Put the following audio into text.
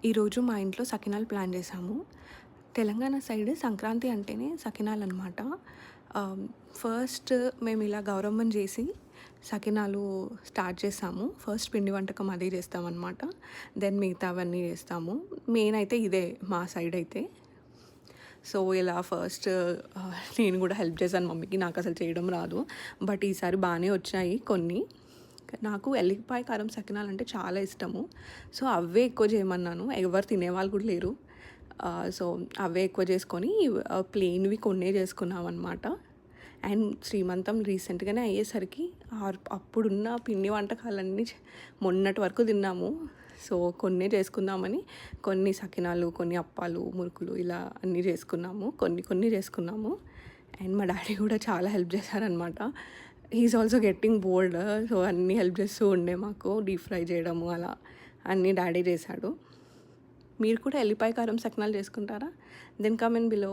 ఈరోజు మా ఇంట్లో సకినాలు ప్లాన్ చేశాము. తెలంగాణ సైడ్ సంక్రాంతి అంటేనే సకినాలనమాట. ఫస్ట్ మేమిలా గౌరమ్మని చేసి సకినాలు స్టార్ట్ చేస్తాము. ఫస్ట్ పిండి వంటకం అదే చేస్తామనమాట. దెన్ మిగతావన్నీ చేస్తాము. మెయిన్ అయితే ఇదే మా సైడ్ అయితే. సో, ఇలా ఫస్ట్ నేను కూడా హెల్ప్ చేశాను మమ్మీకి. నాకసలు చేయడం రాదు. బట్ ఈసారి బానే వచ్చాయి కొన్ని. నాకు ఎల్లిపాయ కారం సకినాలంటే చాలా ఇష్టము. సో, అవే ఎక్కువ చేయమన్నాను. ఎవరు తినేవాళ్ళు కూడా లేరు. సో, అవే ఎక్కువ చేసుకొని ప్లెయిన్‌వి కొన్నే చేసుకున్నామనమాట. అండ్ శ్రీమంతం రీసెంట్‌గానే అయ్యేసరికి అప్పుడున్న పిండి వంటకాలన్నీ మొన్నటి వరకు తిన్నాము. సో, కొన్నే చేసుకుందామని కొన్ని సకినాలు, కొన్ని అప్పాలు, మురుకులు ఇలా అన్నీ చేసుకున్నాము. కొన్ని కొన్ని చేసుకున్నాము. అండ్ మా డాడీ కూడా చాలా హెల్ప్ చేశారనమాట. He is also getting board. So, అన్నీ హెల్ప్ చేస్తూ ఉండే మాకు. డీప్ ఫ్రై చేయడము అలా అన్నీ డాడీ చేశాడు. మీరు కూడా ఎల్లిపాయ కారం సకినాలు చేసుకుంటారా? Then comment below.